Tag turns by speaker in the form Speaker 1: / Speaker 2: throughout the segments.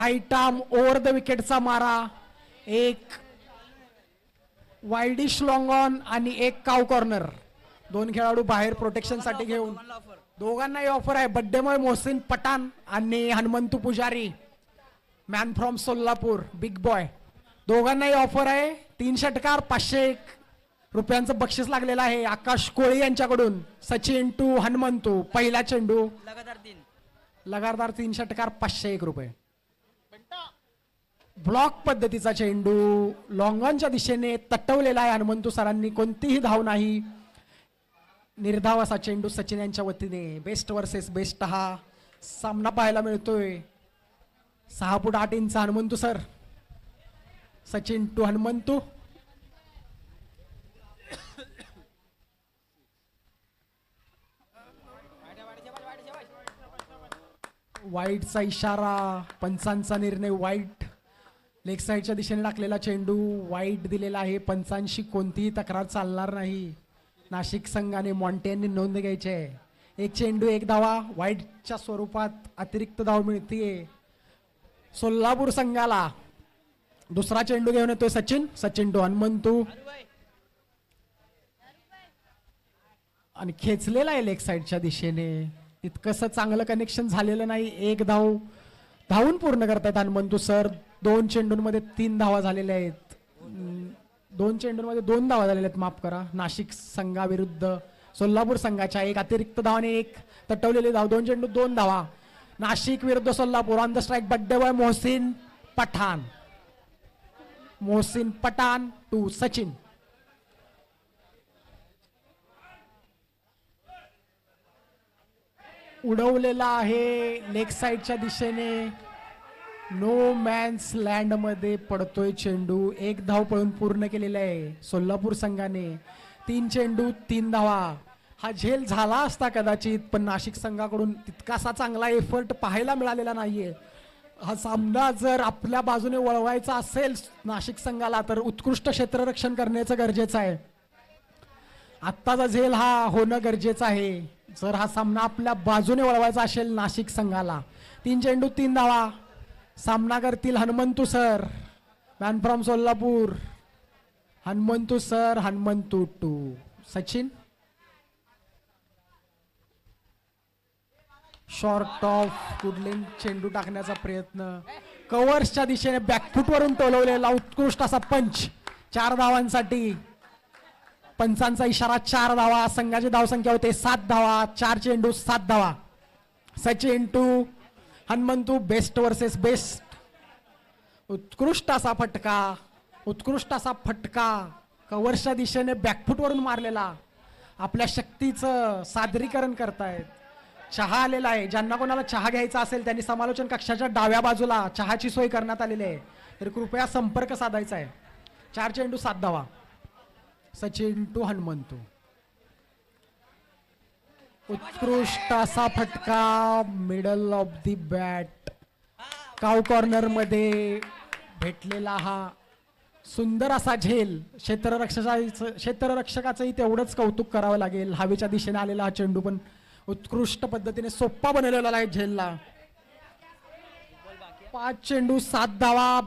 Speaker 1: Right arm over the विकेटचा मारा, एक widish long on आणि एक काव कॉर्नर. दोन खेळाडू बाहेर प्रोटेक्शनसाठी घेऊन. दोघांनाही ऑफर आहे. बड्डेमय मोहसिन पठाण आणि हनुमंतू पुजारी, man from Solapur, big boy. दोघांनाही ऑफर आहे. 3 षटकार 501 रुपयांचं बक्षीस लागलेलं आहे आकाश कोळी यांच्याकडून. सचिन टू हनुमंतू. पहिला चेंडू लगातार 3 षटकार 501 रुपये. ब्लॉक पद्धतीचा चेंडू लॉंगॉनच्या दिशेने तटवलेला आहे. हनुमंतू सरांनी कोणतीही धाव नाही. निर्धाव असा चेंडू सचिन यांच्या वतीने. बेस्ट वर्सेस बेस्ट हा सामना पाहायला मिळतोय. 6 फूट 8 इंच हनुमंतू सर. सचिन टू हनुमंतू. वाईटचा इशारा, पंचांचा निर्णय वाईट. लेग साईडच्या दिशेने टाकलेला चेंडू वाईट दिलेला आहे. पंचांशी कोणतीही तक्रार चालणार नाही. नाशिक संघाने मॉन्टेनने नोंद घ्यायची आहे. एक चेंडू 1 धावा. वाईटच्या स्वरूपात अतिरिक्त धाव मिळतीये सोलापूर संघाला. दुसरा चेंडू घेऊन येतोय सचिन. सचिन टू हनुमंतू आणि खेचलेला आहे लेग साईडच्या दिशेने. तितकंसं चांगलं कनेक्शन झालेलं नाही. 1 धाव धावून पूर्ण करतायत हनुमंतू सर. 2 चेंडूंमध्ये 3 धावा झालेल्या आहेत. 2 चेंडूंमध्ये 2 धावा झालेल्या आहेत, माफ करा. नाशिक संघाविरुद्ध सोलापूर संघाच्या. एक अतिरिक्त धावाने एक तटवलेली धाव. 2 चेंडू 2 धावा. नाशिक विरुद्ध Solapur. On the strike birthday boy Mohsin Pathan. Mohsin Pathan to Sachin. उडवलेला आहे लेग साईडच्या दिशेने. नो मॅन्स लँड मध्ये पडतोय चेंडू. 1 धाव पळून पूर्ण केलेला आहे सोलापूर संघाने. 3 चेंडू 3 धावा. हा झेल झाला असता कदाचित, पण नाशिक संघाकडून तितकासा चांगला एफर्ट पाहायला मिळालेला नाहीये. हा सामना जर आपल्या बाजूने वळवायचा असेल नाशिक संघाला तर उत्कृष्ट क्षेत्ररक्षण करण्याचं गरजेचं आहे. आत्ताचा झेल हा होणं गरजेचं आहे जर हा सामना आपल्या बाजूने वळवायचा असेल नाशिक संघाला. 3 चेंडू 3 धावा. सामना करतील Hanumantu sir, man from Solapur. Hanumantu sir. Hanumantu to Sachin. Short of good length चेंडू टाकण्याचा प्रयत्न. कव्हर्सच्या दिशेने बॅकफूट वरून टोलवलेला उत्कृष्ट असा पंच. 4 धावांसाठी. पंचांचा इशारा 4 धावा. संघाची धावसंख्या होते 7 धावा. 4 चेंडू 7 धावा. Sachin to Hanumantu. Best versus best. उत्कृष्ट असा फटका. उत्कृष्ट असा फटका कव्हर्सच्या दिशेने बॅकफूट वरून मारलेला. आपल्या शक्तीचं सादरीकरण करतायत. चहा आलेला आहे. ज्यांना कोणाला चहा घ्यायचा असेल त्यांनी समालोचन कक्षाच्या डाव्या बाजूला चहाची सोय करण्यात आलेली आहे, तर कृपया संपर्क साधायचा आहे. 4 चेंडू 7 धावा. सचिन टू हनुमंतू. उत्कृष्ट असा फटका मिडल ऑफ दी बॅट. काव कॉर्नर मध्ये भेटलेला हा सुंदर असा झेल. क्षेत्ररक्षकाचंही तेवढंच कौतुक करावं लागेल. हवेच्या दिशेने आलेला हा चेंडू पण उत्कृष्ट पद्धतीने सोप्पा बनवलेला आहे झेलला. 5 चेंडू 7 धावा.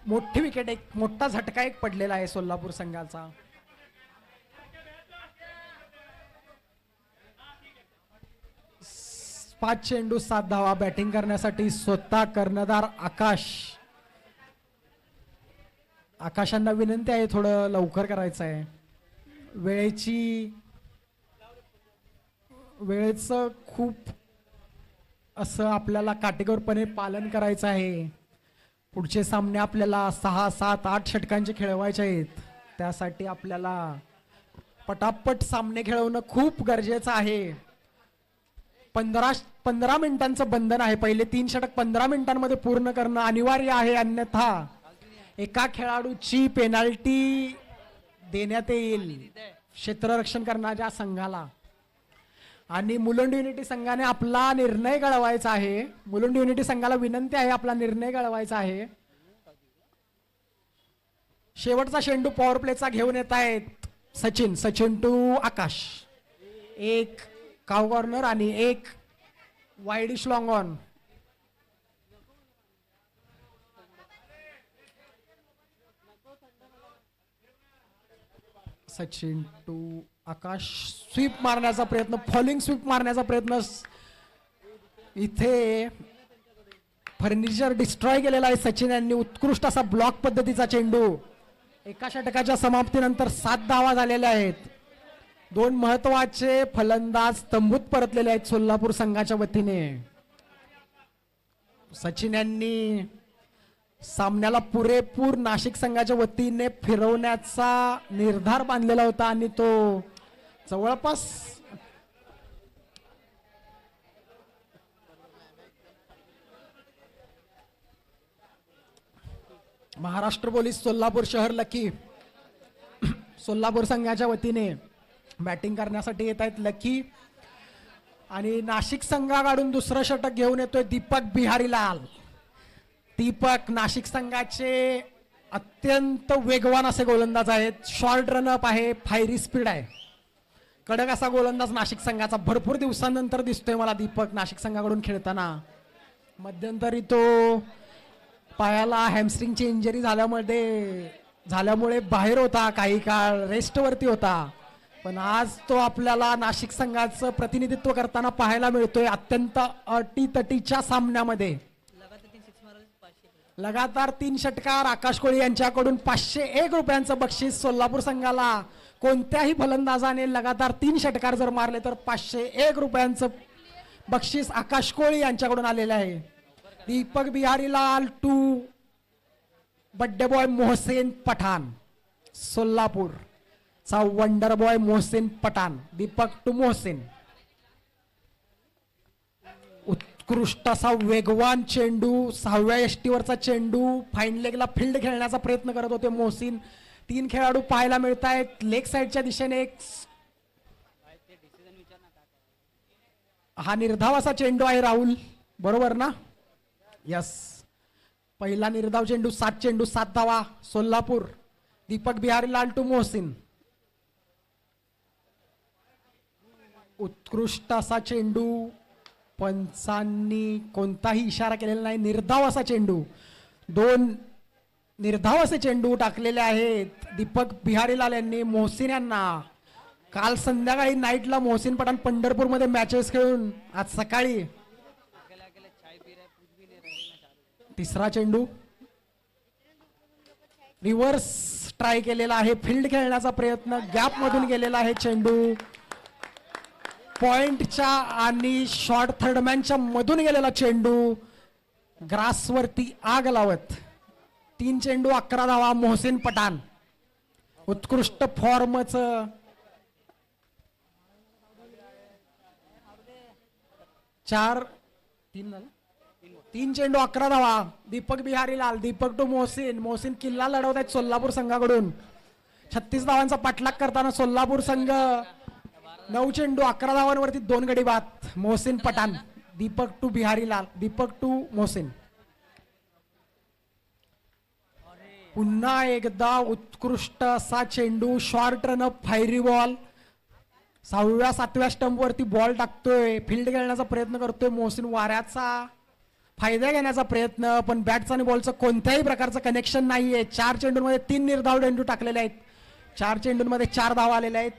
Speaker 1: मोठी विकेट. एक मोठा झटका एक पडलेला आहे सोलापूर संघाचा. पाच चेंडू 7 धावा. बॅटिंग करण्यासाठी स्वतः कर्णधार आकाश. आकाशांना विनंती आहे थोडं लवकर करायचं आहे. वेळेचं खूप असं आपल्याला काटेकोरपणे पालन करायचं आहे. पुढचे सामने आपल्याला 6, 7, 8 षटकांचे खेळवायचे आहेत. त्यासाठी आपल्याला पटापट सामने खेळवणं खूप गरजेचं आहे. 15 मिनिटांचं बंधन आहे. पहिले 3 षटक 15 मिनिटांमध्ये पूर्ण करणं अनिवार्य आहे, अन्यथा एका खेळाडूची पेनाल्टी देण्यात येईल क्षेत्ररक्षण करणाऱ्या संघाला. आणि मुलुंड युनिटी संघाने आपला निर्णय कळवायचा आहे. मुलुंड युनिटी संघाला विनंती आहे आपला निर्णय कळवायचा आहे. शेवटचा चेंडू पॉवर प्लेचा घेऊन येत आहेत सचिन. सचिन टू आकाश. 1 काव कॉर्नर आणि 1 wideish long on. Sachin to Akash, sweep मारण्याचा प्रयत्न, फॉलिंग स्वीप मारण्याचा प्रयत्न, इथे फर्निचर डिस्ट्रॉय केलेला आहे सचिन यांनी. उत्कृष्ट असा ब्लॉक पद्धतीचा चेंडू. एका षटकाच्या समाप्तीनंतर 7 धावा झालेल्या आहेत. 2 महत्वाचे फलंदाज तंबूत परतलेले आहेत सोलापूर संघाच्या वतीने. सचिन यांनी सामन्याला पुरेपूर नाशिक संघाच्या वतीने फिरवण्याचा निर्धार बांधलेला होता आणि तो जवळपास महाराष्ट्र पोलीस सोलापूर शहर लकी सोलापूर संघाच्या वतीने बॅटिंग करण्यासाठी येत आहेत लकी. आणि नाशिक संघाकडून दुसरं षटक घेऊन येतोय दीपक बिहारीलाल. दीपक नाशिक संघाचे अत्यंत वेगवान असे गोलंदाज आहेत. शॉर्ट रनअप आहे, फायरी स्पीड आहे. कडक असा गोलंदाज नाशिक संघाचा. भरपूर दिवसांनंतर दिसतोय मला दीपक नाशिक संघाकडून खेळताना. मध्यंतरी तो पायाला हॅमस्ट्रिंगची इंजरी झाल्यामुळे बाहेर होता, काही काळ रेस्टवरती होता. पण आज तो आपल्याला नाशिक संघाचं प्रतिनिधित्व करताना पाहायला मिळतोय. अत्यंत अटीतटीच्या सामन्यामध्ये लगातार 3 षटकार. आकाश कोळी यांच्याकडून 501 रुपयांचं बक्षीस सोलापूर संघाला. कोणत्याही फलंदाजाने लगातार 3 षटकार जर मारले तर 501 रुपयांचं बक्षीस आकाश कोळी यांच्याकडून आलेलं आहे. Deepak Biharilal to birthday boy Mohsin Pathan, Solapur चा wonder boy Mohsin Pathan. Deepak to Mohsin. उत्कृष्ट असा वेगवान चेंडू, 6व्या यष्टीवरचा चेंडू. फाईन लेगला फील्ड खेळण्याचा प्रयत्न करत होते मोहसिन. 3 खेळाडू पाहायला मिळत आहेत लेग साईडच्या दिशेने. हा निर्धाव असा चेंडू आहे राहुल, बरोबर ना? यस. पहिला निर्धाव चेंडू. 7 चेंडू 7 धावा सोलापूर. दीपक बिहारीलाल टू मोहसिन. उत्कृष्ट असा चेंडू. पंचांनी कोणताही इशारा केलेला नाही. निर्धाव असा चेंडू. 2 निर्धाव असे चेंडू टाकलेले आहेत दीपक बिहारीलाल यांनी मोहसिन यांना. काल संध्याकाळी नाईटला मोहसिन पठाण पंढरपूरमध्ये मॅचेस खेळून आज सकाळी. तिसरा चेंडू रिव्हर्स ट्राय केलेला आहे. फील्ड खेळण्याचा प्रयत्न, गॅप मधून गेलेला आहे चेंडू. पॉइंटच्या आणि शॉर्ट थर्डमॅनच्या मधून गेलेला चेंडू ग्रासवरती आग लावत. 3 चेंडू 11 धावा मोहसिन पठाण. उत्कृष्ट फॉर्मच. 3 चेंडू 11 धावा. दीपक बिहारीलाल. दीपक टू मोहसिन. मोहसिन किल्ला लढवत आहेत सोलापूर संघाकडून. 36 धावांचा पाठलाग करताना सोलापूर संघ. 9 चेंडू 11 धावांवरती 2 गडी बाद. मोहसिन पठाण. दीपक टू बिहारीलाल. दीपक टू मोहसिन. पुन्हा एकदा उत्कृष्ट असा चेंडू. Short run-up fiery ball. 6व्या 7व्या स्टंपवरती बॉल टाकतोय. फील्ड खेळण्याचा प्रयत्न करतोय मोहसिन. वाऱ्याचा फायदा घेण्याचा प्रयत्न, पण बॅटचा आणि बॉलचं कोणत्याही प्रकारचं कनेक्शन नाहीये. 4 चेंडूंमध्ये 3 निर्धाव चेंडू टाकलेले आहेत. 4 चेंडूंमध्ये 4 धावा आलेल्या आहेत.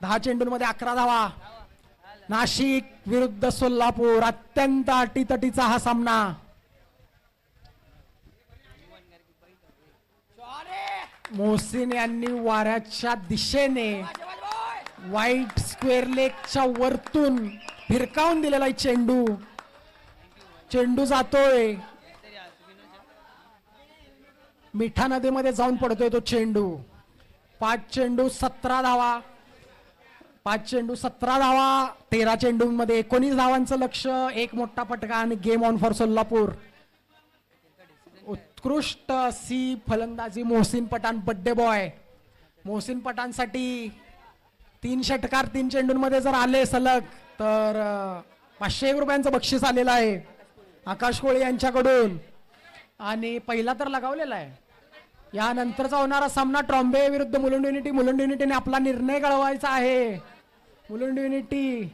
Speaker 1: 10 चेंडूंमध्ये 11 धावा. नाशिक विरुद्ध सोलापूर. अत्यंत अटीतटीचा हा सामना. मोहसिन यांनी वाऱ्याच्या दिशेने वाईट स्क्वेअर लेगच्या वरतून फिरकावून दिलेला चेंडू. चेंडू जातोय मिठा नदीमध्ये जाऊन पडतोय तो चेंडू. 5 चेंडू 17 धावा. 5 चेंडू 17 धावा. 13 चेंडूंमध्ये 19 धावांचं लक्ष. 1 मोठा फटका आणि गेम ऑन फॉर सोलापूर. उत्कृष्ट अशी फलंदाजी मोहसिन पठाण, बड्डे बॉय. मोहसिन पठाणसाठी 3 षटकार 3 चेंडूंमध्ये जर आले सलग तर 501 रुपयांचं बक्षीस आलेलं आहे आकाश कोळी यांच्याकडून. आणि पहिला तर लगावलेला आहे. यानंतरचा होणारा सामना ट्रॉम्बे विरुद्ध मुलुंड युनिटी. मुलुंड युनिटीने आपला निर्णय कळवायचा आहे. मुलुंड युनिटी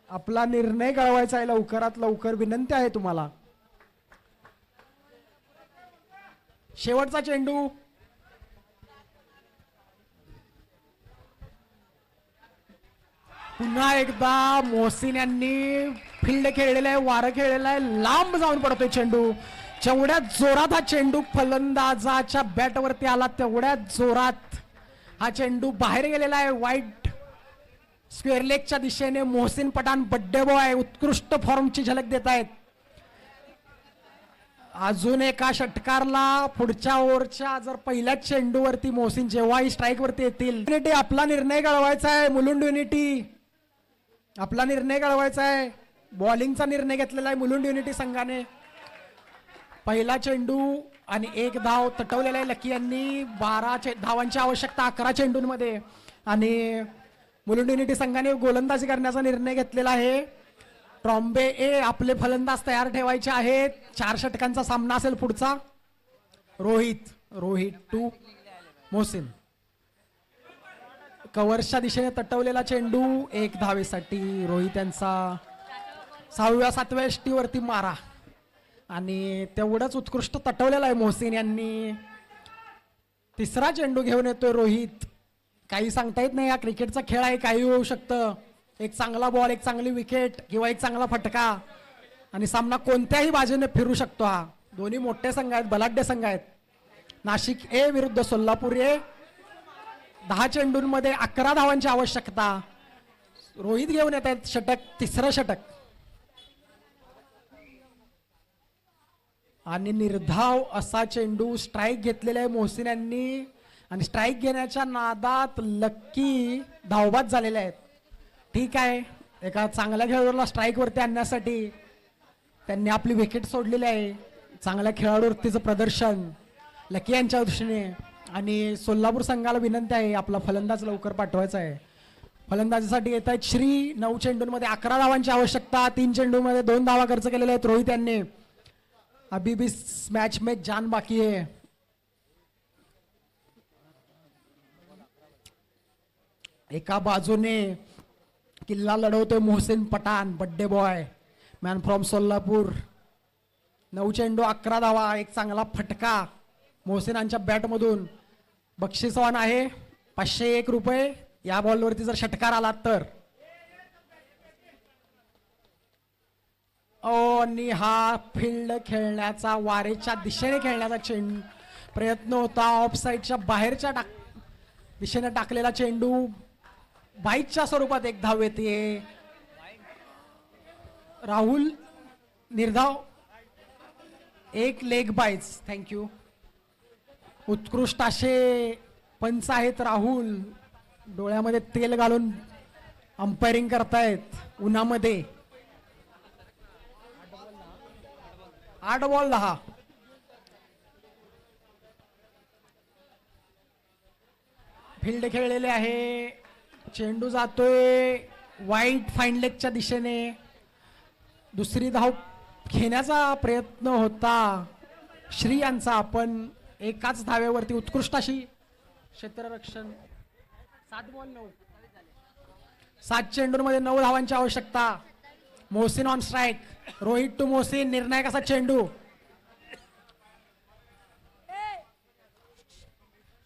Speaker 1: आपला निर्णय कळवायचा आहे लवकरात लवकर. विनंती आहे तुम्हाला. शेवटचा चेंडू. पुन्हा एकदा मोहसिन यांनी फील्ड खेळलेला आहे, वारं खेळलेलं आहे, लांब जाऊन पडतोय चेंडू. जेवढ्या जोरात हा चेंडू फलंदाजाच्या बॅटवरती आला तेवढ्या जोरात हा चेंडू बाहेर गेलेला आहे. वाईट स्क्वेअर लेगच्या दिशेने मोहसिन पठाण बड्डे बॉय उत्कृष्ट फॉर्मची झलक देत आहेत. अजून एका षटकारला पुढच्या ओव्हरच्या जर पहिल्याच चेंडूवरती मोहसिन जेव्हाही स्ट्राईक वरती येतील, युनिटी आपला निर्णय कळवायचा आहे. मुलुंड युनिटी आपला निर्णय कळवायचा आहे. बॉलिंगचा निर्णय घेतलेला आहे मुलुंड युनिटी संघाने. पहिला चेंडू आणि 1 धाव तटवलेला आहे. लकी यांनी 12 धावांची आवश्यकता 11 चेंडूंमध्ये, आणि मुलुंड युनिटी संघाने गोलंदाजी करण्याचा निर्णय घेतलेला आहे. ट्रॉम्बे ए आपले फलंदाज तयार ठेवायचे आहेत. 4 षटकांचा सामना असेल पुढचा. रोहित टू मोहसिन. कव्हर्सच्या दिशेने तटवलेला चेंडू 1 धावेसाठी. रोहित यांचा 6व्या-7व्या यष्टीवरती मारा, आणि तेवढंच उत्कृष्ट तटवलेला आहे मोहसिन यांनी. तिसरा चेंडू घेऊन येतोय रोहित. काही सांगता येत नाही, हा क्रिकेटचा खेळ आहे, काही होऊ शकतं. एक चांगला बॉल, एक चांगली विकेट किंवा एक चांगला फटका, आणि सामना कोणत्याही बाजूने फिरू शकतो. हा दोन्ही मोठे संघ आहेत, बलाढ्य संघ आहेत. नाशिक ए विरुद्ध सोलापूर ए. 10 चेंडूंमध्ये 11 धावांची आवश्यकता. रोहित घेऊन येत आहेत षटक, तिसरं षटक, आणि निर्धाव असा चेंडू. स्ट्राईक घेतलेला आहे मोहसिन यांनी, आणि स्ट्राईक घेण्याच्या नादात लक्की धावबाद झालेले आहेत. ठीक आहे, एका चांगल्या खेळाडूला स्ट्राईक वरती आणण्यासाठी त्यांनी आपली विकेट सोडलेली आहे. चांगल्या खेळाडूवरतीचं प्रदर्शन लकी यांच्या दृष्टीने. आणि सोलापूर संघाला विनंती आहे, आपला फलंदाज लवकर पाठवायचा आहे. फलंदाजीसाठी येत आहेत श्री. 9 चेंडूंमध्ये 11 धावांची आवश्यकता. 3 चेंडूमध्ये 2 धावा खर्च केलेल्या आहेत रोहित यांनी. अभी भी मैच में जान बाकी है. एका बाजूने किल्ला लढवतोय Mohsin Pathan, birthday boy, man from Solapur. 9 चेंडू 11 धावा, एक चांगला फटका मोहसिनांच्या बॅटमधून. बक्षीसवान आहे 501 रुपये या बॉलवरती जर षटकार आला तर. आणि हा फील्ड खेळण्याचा, वारेच्या दिशेने खेळण्याचा प्रयत्न होता. ऑफ साईडच्या बाहेरच्या दिशेने टाकलेला चेंडू बाईकच्या स्वरूपात 1 धाव येते. राहुल निर्धाव, 1 लेग बाईज. थँक्यू. उत्कृष्ट असे पंच आहेत राहुल, डोळ्यामध्ये तेल घालून अंपायरिंग करतायत उन्हामध्ये. 8 बॉल 10. फील्ड खेळलेले आहे. चेंडू जातोय वाईट फाईन लेगच्या दिशेने. दुसरी धाव घेण्याचा प्रयत्न होता श्री यांचा, पण एकाच धावेवरती उत्कृष्ट अशी क्षेत्ररक्षण. 7 बॉल 9. 7 चेंडूंमध्ये 9 धावांची आवश्यकता. Mohsin on strike. Rohit to Mohsin. निर्णायक असा चेंडू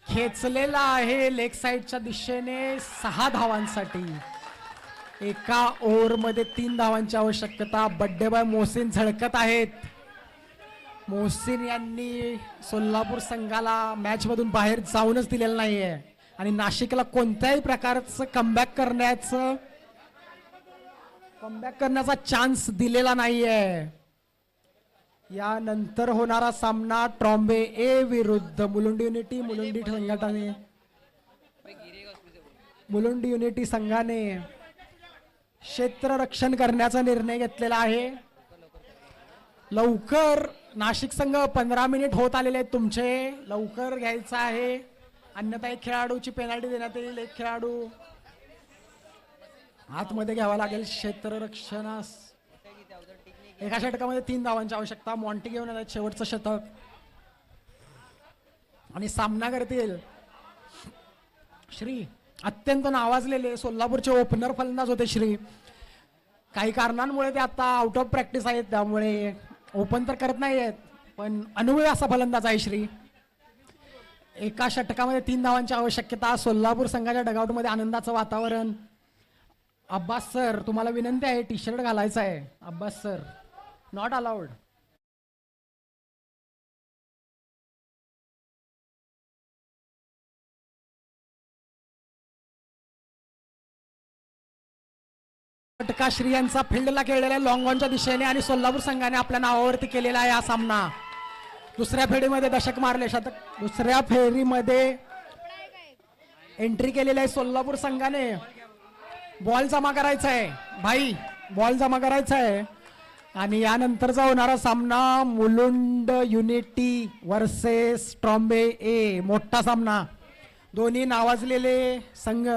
Speaker 1: खेचलेला आहे लेग साईडच्या दिशेने 6 धावांसाठी. एका ओव्हरमध्ये 3 धावांची आवश्यकता. बड्डे बॉय मोहसिन झळकत आहेत. मोहसिन यांनी सोलापूर संघाला मॅच मधून बाहेर जाऊनच दिलेलं नाहीये, आणि नाशिकला कोणत्याही प्रकारचं कमबॅक करण्याचा चान्स दिलेला नाहीये. यानंतर होणारा सामना ट्रॉम्बे ए विरुद्ध मुलुंड युनिटी. मुलुंड युनिटी संघाने क्षेत्ररक्षण करण्याचा निर्णय घेतलेला आहे. लवकर नाशिक संघ 15 मिनिट होत आलेले आहेत तुमचे, लवकर घ्यायचं आहे, अन्यथा एक खेळाडूची पेनल्टी देण्यात येईल. एक खेळाडू आतमध्ये घ्यावा लागेल क्षेत्ररक्षणास. एका षटकामध्ये 3 धावांची आवश्यकता. मॉन्टी घेऊन येतात शेवटचं षटक आणि सामना करतील श्री. अत्यंत नावाजलेले सोलापूरचे ओपनर फलंदाज होते श्री. काही कारणांमुळे ते आता आउट ऑफ प्रॅक्टिस आहेत, त्यामुळे ओपन तर करत नाही आहेत, पण अनुभवी असा फलंदाज आहे श्री. एका षटकामध्ये 3 धावांची आवश्यकता. सोलापूर संघाच्या डगआउटमध्ये आनंदाचं वातावरण. अब्बास सर, तुम्हाला विनंती आहे, टी शर्ट घालायचा आहे. Abbas sir, not allowed. षटका श्रियांचा फील्डला खेळलेला लॉंग ऑनच्या दिशेने आणि सोलापूर संघाने आपल्या नावावरती केलेला आहे हा सामना. दुसऱ्या फेरीमध्ये दशक मारले, शतक. दुसऱ्या फेरीमध्ये एंट्री केलेली आहे सोलापूर संघाने. बॉल जमा करायचा आहे भाई, बॉल जमा करायचा आहे. आणि यानंतरचा होणारा सामना मुलुंड युनिटी वर्सेस ट्रॉम्बे ए. मोठा सामना, दोन्ही नावाजलेले संघ,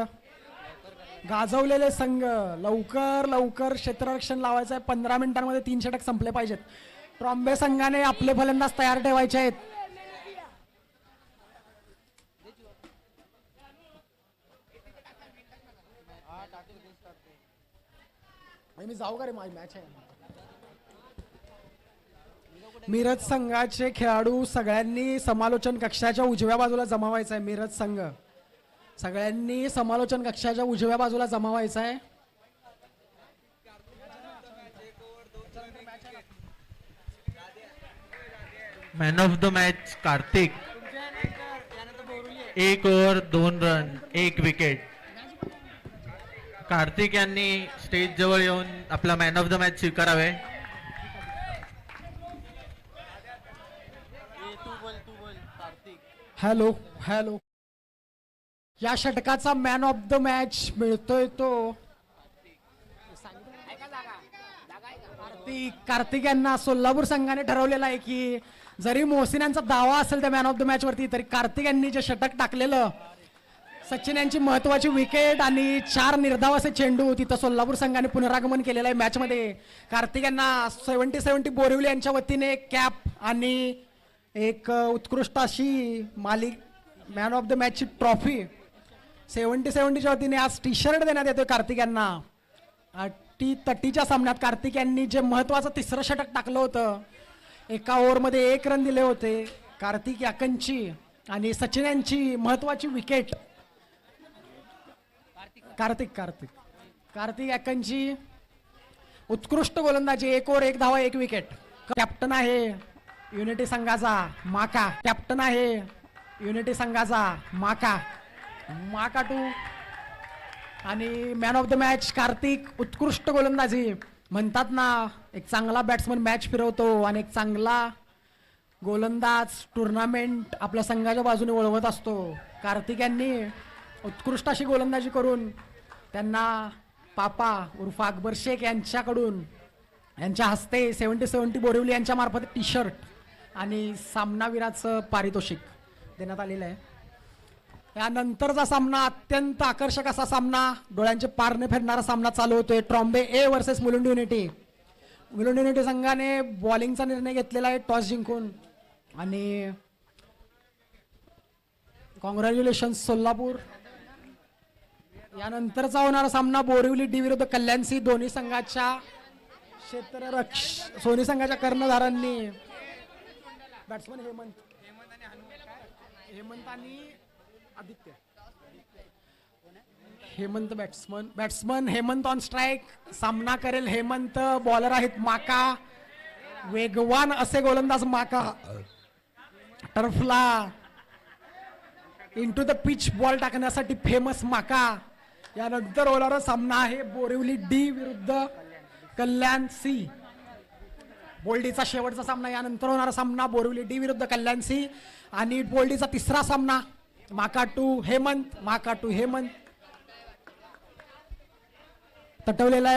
Speaker 1: गाजवलेले संघ. लवकर लवकर क्षेत्ररक्षण लावायचं आहे. 15 मिनिटांमध्ये 3 षटक संपले पाहिजेत. ट्रॉम्बे संघाने आपले फलंदाज तयार ठेवायचे आहेत. मी जाऊ का रे, माझी मॅच आहे. मिरज संघाचे खेळाडू सगळ्यांनी समालोचन कक्षाच्या उजव्या बाजूला जमावायचं आहे. मिरज संघ सगळ्यांनी समालोचन कक्षाच्या उजव्या बाजूला जमावायचं आहे.
Speaker 2: Man of the match Kartik. 1 over 2 run 1 wicket. Kartik यांनी स्टेज जवळ येऊन आपला मॅन ऑफ द मॅच स्वीकारावे.
Speaker 1: Hello hello. या षटकाचा मॅन ऑफ द मॅच मिळतोय तो कार्तिक यांना. सोलापूर संघाने ठरवलेला आहे की जरी मोहसिन यांचा दावा असेल त्या मॅन ऑफ द मॅच वरती, तरी कार्तिक यांनी जे षटक टाकलेलं, सचिन यांची महत्वाची विकेट आणि 4 निर्धाव असे चेंडू, तिथं सोलापूर संघाने पुनरागमन केलेलं आहे मॅच मध्ये. कार्तिक यांना 70-70 बोरिवली यांच्या वतीने कॅप आणि एक उत्कृष्ट अशी मॅन ऑफ द मॅचची ट्रॉफी 70-70च्या वतीने आज टी शर्ट देण्यात येतोय कार्तिक यांना. तटीच्या सामन्यात कार्तिक यांनी जे महत्वाचं 3रं षटक टाकलं होतं, एका ओव्हरमध्ये 1 रन दिले होते. कार्तिक याकंची आणि सचिन यांची महत्वाची विकेट. कार्तिक याकंची उत्कृष्ट गोलंदाजी, 1 ओव्हर 1 धावा 1 विकेट. कॅप्टन आहे युनिटी संघाचा माका. कॅप्टन आहे युनिटी संघाचा माका 2. आणि man of the match Kartik. उत्कृष्ट गोलंदाजी. म्हणतात ना, एक चांगला बॅट्समन मॅच फिरवतो आणि एक चांगला गोलंदाज टुर्नामेंट आपल्या संघाच्या बाजूने वळवत असतो. कार्तिक यांनी उत्कृष्ट अशी गोलंदाजी करून त्यांना पापा उर्फ अकबर शेख यांच्याकडून, यांच्या हस्ते 70-70 बोरिवली यांच्या मार्फत टी शर्ट आणि सामनावीराचं पारितोषिक देण्यात आलेलं आहे. यानंतरचा सामना अत्यंत आकर्षक असा सामना, डोळ्यांचे पारणे फेडणारा सामना चालू होतोय. Trombay A versus Mulund unity. Mulund unity संघाने बॉलिंगचा निर्णय घेतलेला आहे टॉस जिंकून. आणि कॉंग्रॅच्युलेशन्स सोलापूर. यानंतरचा होणारा सामना बोरिवली डी विरुद्ध कल्याण सी. दोन्ही संघाच्या सोनी संघाच्या कर्णधारांनी बॅट्समन हेमंत आणि Aditya. Batsman Hemant on strike. सामना करेल हेमंत. बॉलर आहेत माका. वेगवान असे गोलंदाज माका. टर्फला इंटू द पिच बॉल टाकण्यासाठी फेमस माका. यानंतर होणारा सामना आहे बोरिवली डी विरुद्ध कल्याण सी. बोल्डीचा शेवटचा सामना. यानंतर होणारा सामना बोरिवली डी विरुद्ध कल्याण सी. आणि बोल्डीचा 3रा सामना माका टू हेमंत तटवलेला आहे.